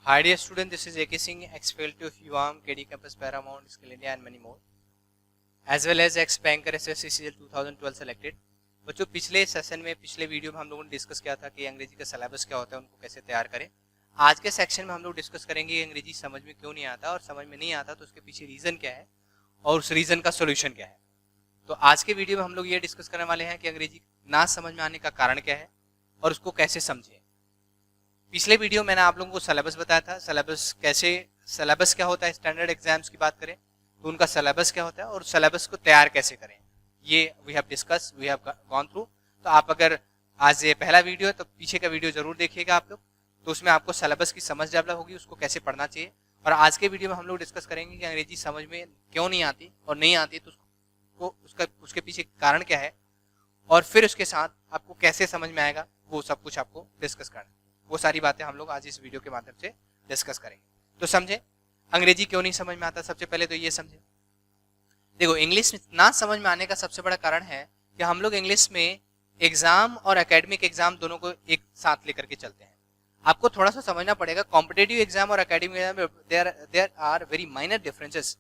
Hi dear student, this is AK Singh, ex-faculty of UAM, KD Campus, Paramount, Skill India and many more, as well as ex-banker SSC CL 2012 selected। बच्चों पिछले session में पिछले video में हम लोगों ने discuss किया था कि अंग्रेजी का सिलेबस क्या होता है, उनको कैसे तैयार करें। आज के सेक्शन में हम लोग डिस्कस करेंगे कि अंग्रेजी समझ में क्यों नहीं आता और समझ में नहीं आता तो उसके पीछे रीज़न क्या है और उस रीज़न का सोल्यूशन क्या है। तो आज के वीडियो में हम लोग ये डिस्कस करने वाले हैं कि अंग्रेजी ना समझ में आने का कारण क्या है और उसको कैसे समझें। पिछले वीडियो मैंने आप लोगों को सिलेबस बताया था, सिलेबस क्या होता है, स्टैंडर्ड एग्जाम्स की बात करें तो उनका सिलेबस क्या होता है और सिलेबस को तैयार कैसे करें, ये we have discuss, we have gone through. तो आप अगर आज ये पहला वीडियो है तो पीछे का वीडियो जरूर देखिएगा आप लोग, तो उसमें आपको सिलेबस की समझ डेवलप होगी, उसको कैसे पढ़ना चाहिए। और आज के वीडियो में हम लोग डिस्कस करेंगे कि अंग्रेजी समझ में क्यों नहीं आती और नहीं आती तो उसके पीछे कारण क्या है और फिर उसके साथ आपको कैसे समझ में आएगा, वो सब कुछ आपको डिस्कस करना है। वो सारी बातें हम लोग आज इस वीडियो के माध्यम से डिस्कस करेंगे। तो समझे अंग्रेजी क्यों नहीं समझ में आता। सबसे पहले तो ये समझे, देखो इंग्लिश ना समझ में आने का सबसे बड़ा कारण है कि हम लोग इंग्लिश में एग्जाम और एकेडमिक एग्जाम दोनों को एक साथ लेकर के चलते हैं। आपको थोड़ा सा समझना पड़ेगा, कॉम्पिटेटिव एग्जाम और academic exam there are very minor differences,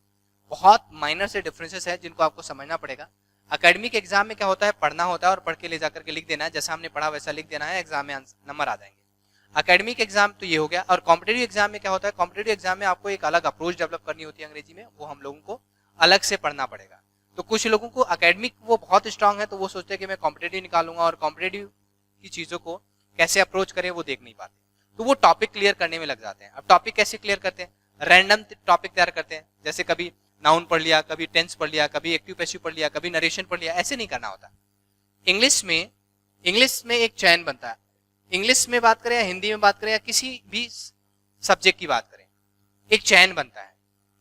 बहुत माइनर से डिफरेंसेस है जिनको आपको समझना पड़ेगा। एकेडमिक एग्जाम में क्या होता है, पढ़ना होता है और पढ़ के ले जाकर के लिख देना है, जैसा हमने पढ़ा वैसा लिख देना है, एग्जाम में नंबर आ जाएंगे। एकेडमिक एग्जाम तो ये हो गया। और कॉम्पिटेटिव एग्जाम में क्या होता है, कॉम्पिटेटिव एग्जाम में आपको एक अलग अप्रोच डेवलप करनी होती है अंग्रेजी में, वो हम लोगों को अलग से पढ़ना पड़ेगा। तो कुछ लोगों को एकेडमिक वो बहुत स्ट्रांग है तो वो सोचते हैं कि मैं कॉम्पिटेटिव निकालूंगा और कॉम्पिटेटिव की चीजों को कैसे अप्रोच करें वो देख नहीं पाते, तो वो टॉपिक क्लियर करने में लग जाते हैं। अब टॉपिक कैसे क्लियर करते हैं, रैंडम टॉपिक तैयार करते हैं, जैसे कभी नाउन पढ़ लिया, कभी टेंस पढ़ लिया, कभी एक्टिव पैसिव पढ़ लिया, कभी नरेशन पढ़ लिया, ऐसे नहीं करना होता। इंग्लिश में एक चयन बनता है। इंग्लिश में बात करें या हिंदी में बात करें या किसी भी सब्जेक्ट की बात करें, एक चैन बनता है,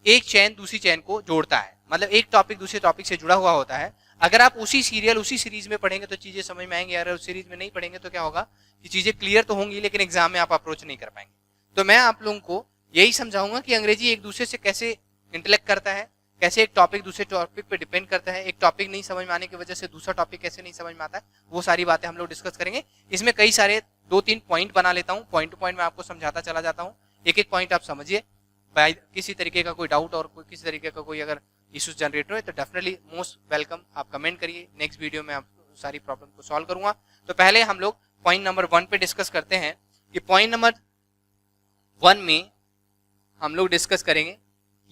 एक चैन दूसरी चैन को जोड़ता है, मतलब एक टॉपिक दूसरे टॉपिक से जुड़ा हुआ होता है। अगर आप उसी सीरियल उसी सीरीज में पढ़ेंगे तो चीजें समझ में आएंगी, अगर उस सीरीज में नहीं पढ़ेंगे तो क्या होगा कि चीजें क्लियर तो होंगी लेकिन एग्जाम में आप अप्रोच नहीं कर पाएंगे। तो मैं आप लोगों को यही समझाऊंगा कि अंग्रेजी एक दूसरे से कैसे इंटलेक्ट करता है, कैसे एक टॉपिक दूसरे टॉपिक पे डिपेंड करता है, एक टॉपिक नहीं समझ में आने की वजह से दूसरा टॉपिक कैसे नहीं समझ में आता है, वो सारी बातें हम लोग डिस्कस करेंगे। इसमें कई सारे 2-3 पॉइंट बना लेता हूँ, पॉइंट टू पॉइंट में आपको समझाता चला जाता हूँ, एक एक पॉइंट आप समझिए। किसी तरीके का कोई डाउट और किसी तरीके का कोई अगर इश्यूज जनरेट हो तो डेफिनेटली मोस्ट वेलकम, आप कमेंट करिए, नेक्स्ट वीडियो में आप सारी प्रॉब्लम को सॉल्व करूंगा। तो पहले हम लोग पॉइंट नंबर 1 पे डिस्कस करते हैं कि पॉइंट नंबर 1 में हम लोग डिस्कस करेंगे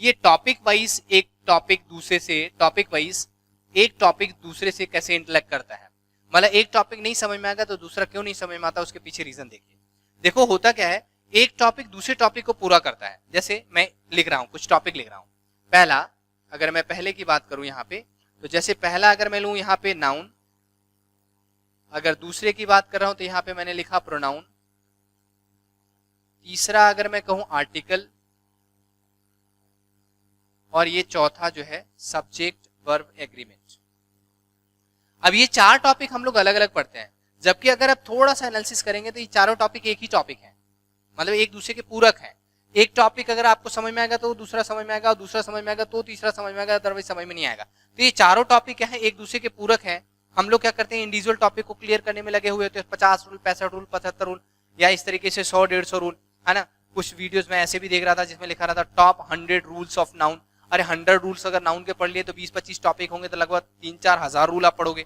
ये टॉपिक वाइज एक टॉपिक दूसरे से कैसे इंटलेक्ट करता है। मतलब एक टॉपिक नहीं समझ में आएगा तो दूसरा क्यों नहीं समझ में आता, उसके पीछे रीजन देखिए। देखो होता क्या है, एक टॉपिक दूसरे टॉपिक को पूरा करता है। जैसे मैं लिख रहा हूं, कुछ टॉपिक लिख रहा हूं, पहला अगर मैं पहले की बात करूं यहाँ पे, तो जैसे पहला अगर मैं लूं यहाँ पे नाउन, अगर दूसरे की बात कर रहा हूं तो यहाँ पे मैंने लिखा प्रोनाउन, तीसरा अगर मैं कहूं आर्टिकल, और ये चौथा जो है सब्जेक्ट वर्ब एग्रीमेंट। अब ये 4 टॉपिक हम लोग अलग अलग पढ़ते हैं, जबकि अगर आप थोड़ा सा एनालिसिस करेंगे तो ये चारों टॉपिक एक ही टॉपिक है, मतलब एक दूसरे के पूरक हैं। एक टॉपिक अगर आपको समझ में आएगा तो दूसरा समझ में आएगा, और दूसरा समझ में आएगा तो तीसरा समझ में आएगा, अदरवाइज समझ में नहीं आएगा। तो ये चारों टॉपिक क्या है, एक दूसरे के पूरक हैं। हम लोग क्या करते हैं, इंडिविजुअल टॉपिक को क्लियर करने में लगे हुए होते हैं, 50 रूल, 65 रूल, 75 रूल, या इस तरीके से 100-150 रूल, है ना। कुछ वीडियोज में ऐसे भी देख रहा था जिसमें लिखा रहा था टॉप 100 रूल्स ऑफ नाउन। अरे 100 रूल्स अगर नाउन के पढ़ लिए तो 20-25 टॉपिक होंगे, तो लगभग 3-4 हजार रूल आप पढ़ोगे,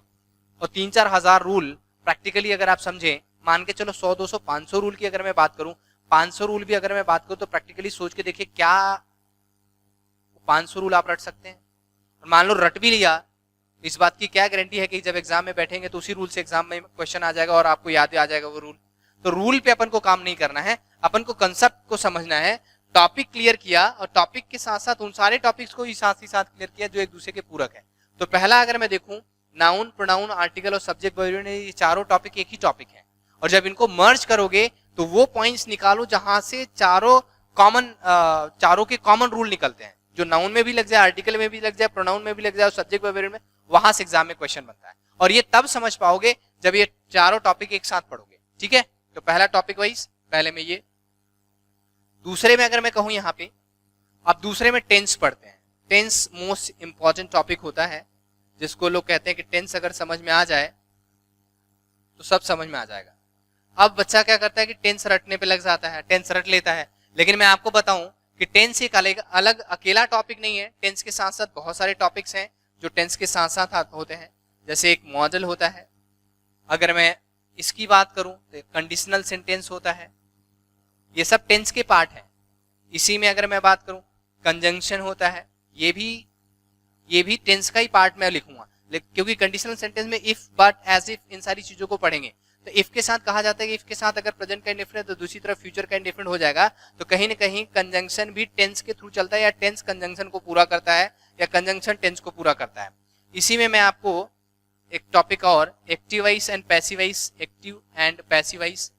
और 3-4 हजार रूल प्रैक्टिकली अगर आप समझे, मान के चलो 100-200-500 रूल की अगर मैं बात करूं, 500 रूल भी अगर मैं बात करूं तो प्रैक्टिकली सोच के देखिए क्या 500 रूल आप रट सकते हैं। और मान लो रट भी लिया, इस बात की क्या गारंटी है कि जब एग्जाम में बैठेंगे तो उसी रूल से एग्जाम में क्वेश्चन आ जाएगा और आपको याद आ जाएगा वो रूल। तो रूल पे अपन को काम नहीं करना है, अपन को कंसेप्ट को समझना है। टॉपिक क्लियर किया और टॉपिक के साथ साथ उन सारे टॉपिक्स को ही साथ क्लियर किया जो एक दूसरे के पूरक है। तो पहला अगर मैं देखूं, नाउन, प्रोनाउन, आर्टिकल और सब्जेक्ट वर्ब, ये चारों टॉपिक एक ही टॉपिक है, और जब इनको मर्ज करोगे तो वो पॉइंट्स निकालो जहां से चारों के कॉमन रूल निकलते हैं, जो नाउन में भी लग जाए, आर्टिकल में भी लग जाए, प्रोनाउन में भी लग जाए और सब्जेक्ट वर्ब में, वहां से एग्जाम में क्वेश्चन बनता है। और ये तब समझ पाओगे जब ये चारों टॉपिक एक साथ पढ़ोगे, ठीक है। तो पहला टॉपिक वाइज पहले में ये। दूसरे में अगर मैं कहूं यहाँ पे, अब दूसरे में टेंस पढ़ते हैं। टेंस मोस्ट इंपॉर्टेंट टॉपिक होता है, जिसको लोग कहते हैं कि टेंस अगर समझ में आ जाए तो सब समझ में आ जाएगा। अब बच्चा क्या करता है कि टेंस रटने पे लग जाता है, टेंस रट लेता है, लेकिन मैं आपको बताऊं कि टेंस एक अलग अलग अकेला टॉपिक नहीं है, टेंस के साथ साथ बहुत सारे टॉपिक्स हैं जो टेंस के साथ साथ होते हैं। जैसे एक मॉडल होता है, अगर मैं इसकी बात करूं तो कंडीशनल सेंटेंस होता है, ये सब टेंस के पार्ट हैं। इसी में अगर मैं बात करूं कंजंक्शन होता है, ये भी टेंस का ही पार्ट मैं लिखूंगा, क्योंकि कंडीशनल सेंटेंस में इफ, बट, एज इफ, इन सारी चीजों को पढ़ेंगे। तो इफ के साथ कहा जाता है कि इफ के साथ अगर प्रेजेंट का इंडिफरेंट है तो दूसरी तरफ फ्यूचर का इंडिफरेंट हो जाएगा। तो कहीं ना कहीं कंजंक्शन भी टेंस के थ्रू चलता है, या टेंस कंजंक्शन को पूरा करता है, या कंजंक्शन टेंस को पूरा करता है। इसी में मैं आपको एक टॉपिक और, active voice and passive voice, active and passive voice.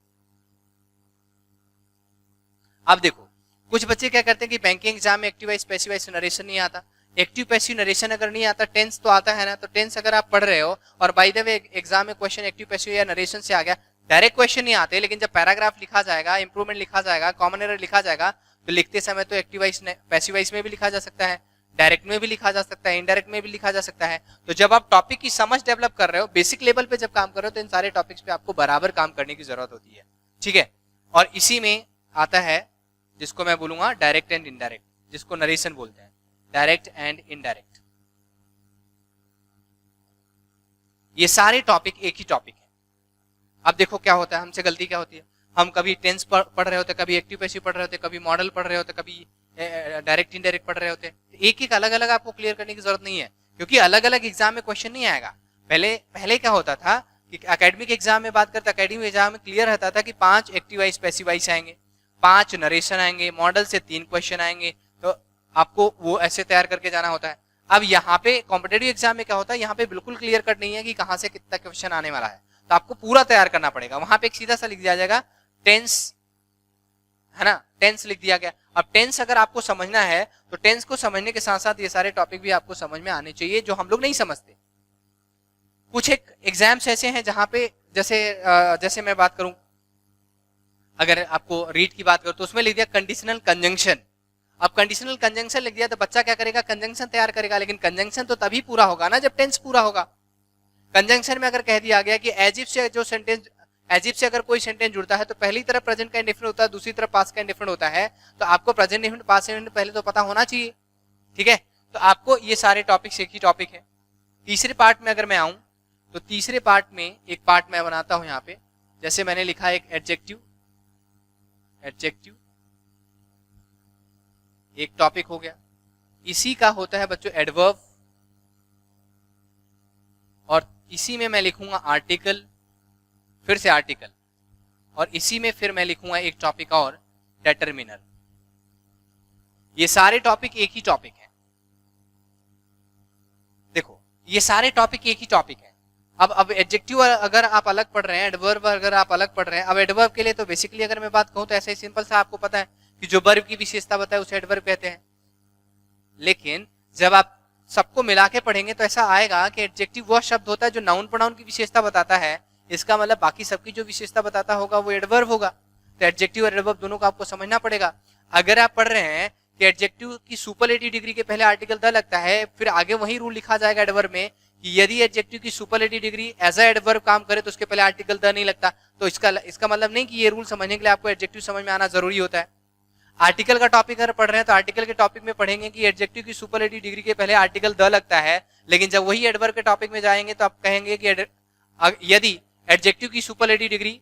अब देखो कुछ बच्चे क्या करते हैं कि बैंकिंग एग्जाम में active voice passive voice narration नहीं आता। एक्टिव पैसिव नरेशन अगर नहीं आता, टेंस तो आता है ना, तो टेंस अगर आप पढ़ रहे हो और बाय द वे एग्जाम में क्वेश्चन एक्टिव पैसिव या नरेशन से आ गया, डायरेक्ट क्वेश्चन नहीं आते, लेकिन जब पैराग्राफ लिखा जाएगा, इंप्रूवमेंट लिखा जाएगा, कॉमन एरर लिखा जाएगा, तो लिखते समय तो एक्टिव वॉइस पैसिव वॉइस में भी लिखा जा सकता है, डायरेक्ट में भी लिखा जा सकता है, इनडायरेक्ट में भी लिखा जा सकता है। तो जब आप टॉपिक की समझ डेवलप कर रहे हो, बेसिक लेवल पे जब काम कर रहे हो, तो इन सारे टॉपिक्स पे आपको बराबर काम करने की जरूरत होती है, ठीक है। और इसी में आता है जिसको मैं बोलूंगा डायरेक्ट एंड इनडायरेक्ट, जिसको नरेशन बोलते हैं, डायरेक्ट एंड इनडायरेक्ट। ये सारे टॉपिक एक ही टॉपिक है। अब देखो क्या होता है, हमसे गलती क्या होती है, हम कभी टेंस पढ़ रहे होते, कभी एक्टिव पैसिव पढ़ रहे होते, कभी मॉडल पढ़ रहे होते, कभी डायरेक्ट इनडायरेक्ट पढ़ रहे होते। एक एक अलग अलग आपको क्लियर करने की जरूरत नहीं है, क्योंकि अलग अलग एग्जाम में क्वेश्चन नहीं आएगा। पहले क्या होता था कि एकेडमिक एग्जाम में बात करते, एकेडमिक एग्जाम में क्लियर रहता था कि 5 एक्टिव वॉइस पैसिव वॉइस आएंगे, 5 नरेशन आएंगे, मॉडल से 3 क्वेश्चन आएंगे, तो आपको वो ऐसे तैयार करके जाना होता है। अब यहाँ पे कॉम्पिटेटिव एग्जाम में क्या होता है, यहाँ पे बिल्कुल क्लियर कट नहीं है कि कहाँ से कितना क्वेश्चन आने वाला है, तो आपको पूरा तैयार करना पड़ेगा। वहां पे एक सीधा सा लिख दिया जाएगा टेंस, है ना, टेंस लिख दिया गया। अब टेंस अगर आपको समझना है तो टेंस को समझने के साथ साथ ये सारे टॉपिक भी आपको समझ में आने चाहिए, जो हम लोग नहीं समझते। कुछ एक एग्जाम्स ऐसे हैं जहां पे जैसे मैं बात करूं, अगर आपको रीड की बात करूं तो उसमें लिख दिया कंडीशनल कंजंक्शन। अब कंडीशनल कंजंक्शन लिख दिया तो बच्चा क्या करेगा, कंजंक्शन तैयार करेगा, लेकिन कंजंक्शन तो तभी पूरा होगा ना जब टेंस पूरा होगा। कंजंक्शन में अगर कह दिया गया कि एज इफ से जो सेंटेंस, एज इफ से अगर कोई सेंटेंस जुड़ता है तो पहली तरफ प्रेजेंट का इंडिफरेंट होता है, दूसरी तरफ पास्ट का इंडिफरेंट होता है, तो आपको प्रेजेंट इंडिफरेंट पास्ट इंडिफरेंट पहले तो पता होना चाहिए, ठीक है। तो आपको ये सारे टॉपिक्स एक ही टॉपिक है। तीसरे पार्ट में अगर मैं आऊं तो तीसरे पार्ट में एक पार्ट मैं बनाता हूं यहाँ पे, जैसे मैंने लिखा एक एडजेक्टिव, एडजेक्टिव एक टॉपिक हो गया। इसी का होता है बच्चों एडवर्ब, और इसी में मैं लिखूंगा आर्टिकल, फिर से आर्टिकल, और इसी में फिर मैं लिखूंगा एक टॉपिक और डिटरमिनर। ये सारे टॉपिक एक ही टॉपिक है। देखो ये सारे टॉपिक एक ही टॉपिक है। अब एडजेक्टिव अगर आप अलग पढ़ रहे हैं, एडवर्ब अगर आप अलग पढ़ रहे हैं, अब एडवर्ब के लिए तो बेसिकली अगर मैं बात कहूं तो ऐसे ही सिंपल सा आपको पता है कि जो वर्ब की विशेषता बताए उसे एडवर्ब कहते हैं। लेकिन जब आप सबको मिला के पढ़ेंगे तो ऐसा आएगा कि एडजेक्टिव वह शब्द होता है जो नाउन प्रोनाउन की विशेषता बताता है, इसका मतलब बाकी सबकी जो विशेषता बताता होगा वो एडवर्ब होगा। तो एडजेक्टिव और एडवर्ब दोनों को आपको समझना पड़ेगा। अगर आप पढ़ रहे हैं कि एडजेक्टिव की सुपरलेटिव डिग्री के पहले आर्टिकल द लगता है, फिर आगे वही रूल लिखा जाएगा एडवर्ब में कि यदि एडजेक्टिव की superlative degree as a adverb काम करे तो उसके पहले आर्टिकल द नहीं लगता। तो इसका मतलब नहीं कि ये रूल समझने के लिए आपको एडजेक्टिव समझ में आना जरूरी होता है। आर्टिकल का टॉपिक अगर पढ़ रहे हैं तो आर्टिकल के टॉपिक में पढ़ेंगे कि एडजेक्टिव की सुपरलेटिव डिग्री के पहले आर्टिकल द लगता है, लेकिन जब वही एडवर्ब के टॉपिक में जाएंगे तो आप कहेंगे कि यदि एडजेक्टिव की सुपरलेटिव डिग्री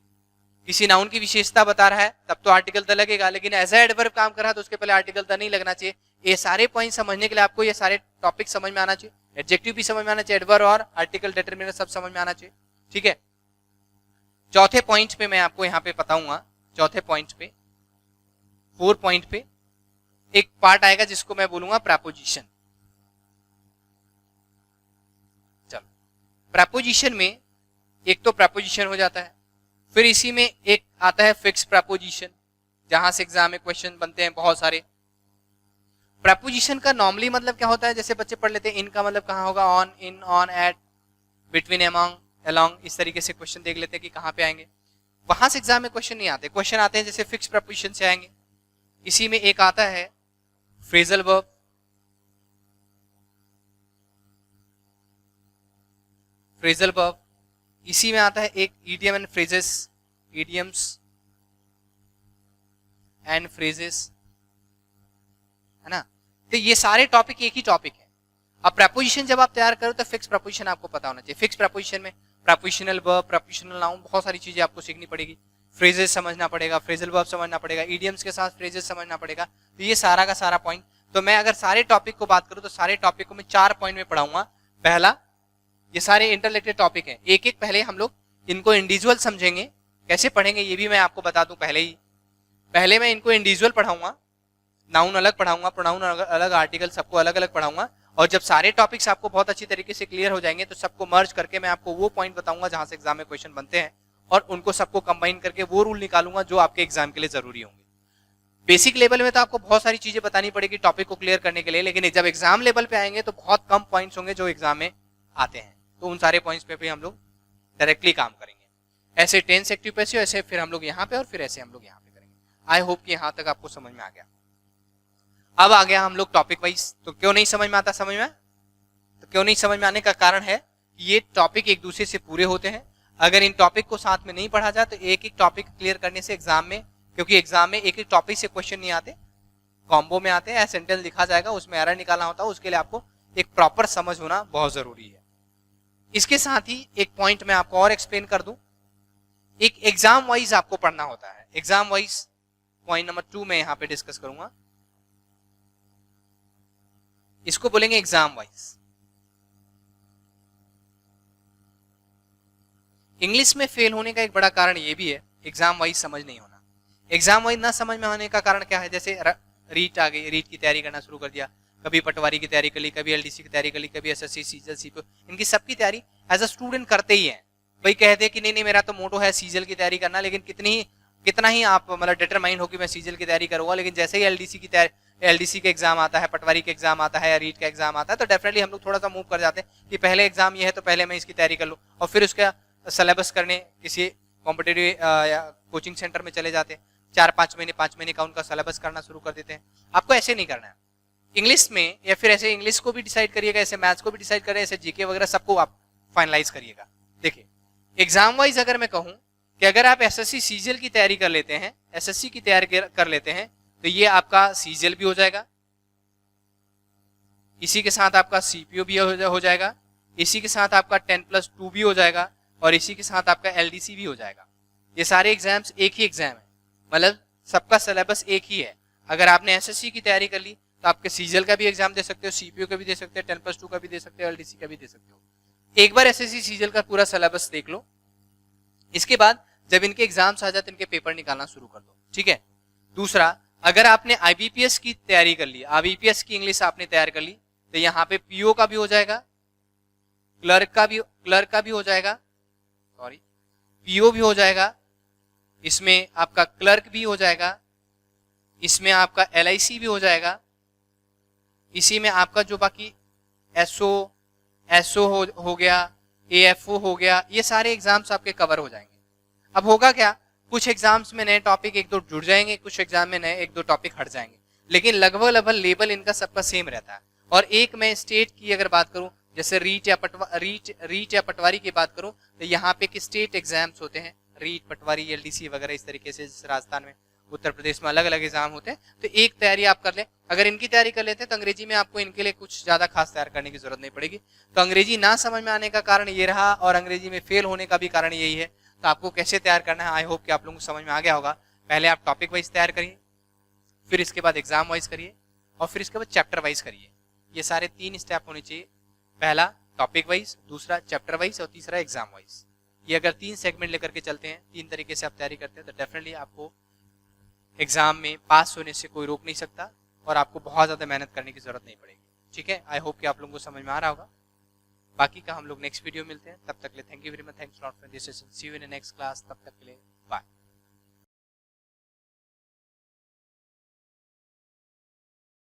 किसी नाउन की विशेषता बता रहा है तब तो आर्टिकल द लगेगा, लेकिन एज अ एडवर्ब काम कर रहा है तो उसके पहले आर्टिकल द नहीं लगना चाहिए। ये सारे पॉइंट समझने के लिए आपको ये सारे टॉपिक समझ में आना चाहिए, एडजेक्टिव भी समझ में आना चाहिए, एडवर्ब और आर्टिकल डिटरमिनर सब समझ में आना चाहिए, ठीक है। चौथे पॉइंट पे मैं आपको यहाँ पे बताऊंगा, चौथे पॉइंट पे 4 पॉइंट पे एक पार्ट आएगा जिसको मैं बोलूंगा प्रपोजिशन। चलो प्रपोजिशन में एक तो प्रपोजिशन हो जाता है, फिर इसी में एक आता है फिक्स प्रपोजिशन, जहां से एग्जाम में क्वेश्चन बनते हैं बहुत सारे। प्रपोजिशन का नॉर्मली मतलब क्या होता है, जैसे बच्चे पढ़ लेते हैं इन का मतलब कहाँ होगा, on, in, on, at, between, among, along, इस तरीके से क्वेश्चन देख लेते हैं कि कहाँ पे आएंगे। वहां से एग्जाम में क्वेश्चन नहीं आते, क्वेश्चन आते हैं जैसे फिक्स प्रपोजिशन से आएंगे। इसी में एक आता है फ्रेजल वर्ब, फ्रेजल वर्ब, इसी में आता है एक idiom and phrases, idioms, and phrases, है ना। तो ये सारे टॉपिक एक ही टॉपिक है। अब प्रपोजिशन जब आप तैयार करो तो फिक्स प्रपोजिशन आपको पता होना चाहिए। फिक्स प्रपोजिशन में प्रपोजिशनल वर्ब, प्रपोजिशनल नाउन, बहुत सारी चीजें आपको सीखनी पड़ेगी। फ्रेजेस समझना पड़ेगा, फ्रेजल वर्ब समझना पड़ेगा, इडियम्स के साथ फ्रेजेस समझना पड़ेगा। तो ये सारा का सारा पॉइंट, तो मैं अगर सारे टॉपिक को बात करूं तो सारे टॉपिक को मैं 4 पॉइंट में पढ़ाऊंगा। पहला, ये सारे इंटरलेक्टेड टॉपिक हैं, एक एक पहले हम लोग इनको इंडिविजुअल समझेंगे। कैसे पढ़ेंगे ये भी मैं आपको बता दूं पहले ही। पहले मैं इनको इंडिविजुअल पढ़ाऊंगा, नाउन अलग पढ़ाऊंगा, प्रोनाउन अलग, आर्टिकल सबको अलग अलग पढ़ाऊंगा। और जब सारे टॉपिक्स आपको बहुत अच्छी तरीके से क्लियर हो जाएंगे तो सबको मर्ज करके मैं आपको वो पॉइंट बताऊंगा जहां से एग्जाम में क्वेश्चन बनते हैं, और उनको सबको कंबाइन करके वो रूल निकालूंगा जो आपके एग्जाम के लिए जरूरी होंगे। बेसिक लेवल में तो आपको बहुत सारी चीजें बतानी पड़ेगी टॉपिक को क्लियर करने के लिए, लेकिन जब एग्जाम लेवल पे आएंगे तो बहुत कम पॉइंट्स होंगे जो एग्जाम में आते हैं। तो उन सारे पॉइंट्स पे भी हम लोग डायरेक्टली काम करेंगे। ऐसे टेंस एक्टिव पैसिव, ऐसे फिर हम लोग यहाँ पे, और फिर ऐसे हम लोग यहाँ पे करेंगे। आई होप कि यहाँ तक आपको समझ में आ गया। अब आ गया हम लोग टॉपिक वाइज। तो क्यों नहीं समझ में आता, समझ में, तो क्यों नहीं समझ में आने का कारण है ये टॉपिक एक दूसरे से पूरे होते हैं। अगर इन टॉपिक को साथ में नहीं पढ़ा जाए तो एक एक टॉपिक क्लियर करने से एग्जाम में, क्योंकि एग्जाम में एक एक टॉपिक से क्वेश्चन नहीं आते, कॉम्बो में आते हैं, सेंटेंस लिखा जाएगा, उसमें एरर निकालना होता है, उसके लिए आपको एक प्रॉपर समझ होना बहुत जरूरी है। इसके साथ ही एक पॉइंट मैं आपको और एक्सप्लेन कर दूं, एक एग्जाम वाइज आपको पढ़ना होता है। एग्जाम वाइज पॉइंट नंबर 2 मैं यहां पे डिस्कस करूंगा, इसको बोलेंगे एग्जाम वाइज। इंग्लिश में फेल होने का एक बड़ा कारण ये भी है, एग्जाम वाइज समझ नहीं होना। एग्जाम वाइज ना समझ में आने का कारण क्या है, जैसे रीट आ गई, रीट की तैयारी करना शुरू कर दिया, कभी पटवारी की तैयारी कर ली, कभी एलडीसी की तैयारी कर ली, कभी एसएससी, सीजल, सीपीओ, इनकी सबकी तैयारी एज अ स्टूडेंट करते ही हैं। भाई कहते हैं कि नहीं मेरा तो मोटो है सीजल की तैयारी करना, लेकिन कितना ही आप मतलब डिटरमाइन हो कि मैं सीजल की तैयारी करूंगा, लेकिन जैसे ही एलडीसी का एग्जाम आता है, पटवारी का एग्जाम आता है, या रीट का एग्जाम आता है, तो डेफिनेटली हम लोग थोड़ा सा मूव कर जाते हैं कि पहले एग्जाम ये है तो पहले मैं इसकी तैयारी कर लूँ, और फिर उसका सिलेबस करने किसी कॉम्पिटेटिव या कोचिंग सेंटर में चले जाते हैं। 4-5 महीने 5 महीने का उनका सिलेबस करना शुरू कर देते हैं। आपको ऐसे नहीं करना है। इंग्लिश में या फिर ऐसे इंग्लिश को भी डिसाइड करिएगा, ऐसे मैथ्स को भी डिसाइड करें, ऐसे जीके वगैरह सबको आप फाइनलाइज करिएगा। देखिए एग्जाम वाइज अगर मैं कहूं कि अगर आप एसएससी सीजीएल की तैयारी कर लेते हैं, एसएससी की तैयारी कर लेते हैं, तो ये आपका सीजीएल भी हो जाएगा, इसी के साथ आपका सीपीओ भी हो जाएगा, इसी के साथ आपका 10+2 भी हो जाएगा, और इसी के साथ आपका एलडीसी भी हो जाएगा। ये सारे एग्जाम्स एक ही एग्जाम है, मतलब सबका सिलेबस एक ही है। अगर आपने एसएससी की तैयारी कर ली तो आपके सीजीएल का भी एग्जाम दे सकते हो, सीपीओ का भी दे सकते हो, 10+2 का भी दे सकते हो, एलडीसी का भी दे सकते हो। एक बार एसएससी सीजीएल का पूरा सिलेबस देख लो, इसके बाद जब इनके एग्जाम्स आ जाते हैं इनके पेपर निकालना शुरू कर दो, ठीक है। दूसरा, अगर आपने आईबीपीएस की तैयारी कर ली, आईबीपीएस की इंग्लिश आपने तैयार कर ली, तो यहाँ पे पीओ का भी हो जाएगा, क्लर्क का भी हो जाएगा, सॉरी पीओ भी हो जाएगा, इसमें आपका क्लर्क भी हो जाएगा, इसमें आपका एलआईसी भी हो जाएगा, इसी में आपका जो बाकी एसओ हो गया, एएफओ हो गया, ये सारे एग्जाम्स आपके कवर हो जाएंगे। अब होगा क्या, कुछ एग्जाम्स में नए टॉपिक 1-2 जुड़ जाएंगे, कुछ एग्जाम में नए 1-2 टॉपिक हट जाएंगे, लेकिन लगभग लेवल इनका सबका सेम रहता है। और एक मैं स्टेट की अगर बात करूं, जैसे रीट या पटवारी की बात करूं, तो यहाँ पे स्टेट एग्जाम्स होते हैं, रीट, पटवारी, एलडीसी वगैरह इस तरीके से। जैसे राजस्थान में, उत्तर प्रदेश में अलग अलग एग्जाम होते हैं, तो एक तैयारी आप कर लें। अगर इनकी तैयारी कर लेते हैं तो अंग्रेजी में आपको इनके लिए कुछ ज्यादा खास तैयार करने की जरूरत नहीं पड़ेगी। तो अंग्रेजी ना समझ में आने का कारण ये रहा, और अंग्रेजी में फेल होने का भी कारण यही है। तो आपको कैसे तैयार करना है, आई होप कि आप लोगों को समझ में आ गया होगा। पहले आप टॉपिक वाइज तैयार करिए, फिर इसके बाद एग्जाम वाइज करिए, और फिर इसके बाद चैप्टर वाइज करिए। ये सारे 3 स्टेप होने चाहिए, पहला टॉपिक वाइज, दूसरा चैप्टर वाइज, और तीसरा एग्जाम वाइज। ये अगर 3 सेगमेंट लेकर के चलते हैं, 3 तरीके से आप तैयारी करते हैं, तो डेफिनेटली आपको एग्जाम में पास होने से कोई रोक नहीं सकता, और आपको बहुत ज्यादा मेहनत करने की जरूरत नहीं पड़ेगी। ठीक है, आई होप कि आप लोगों को समझ में आ रहा होगा। बाकी का हम लोग नेक्स्ट वीडियो मिलते हैं, तब तक के लिए thank you very much, thanks lot for this session, see you in the next class, तब तक के लिए बाय।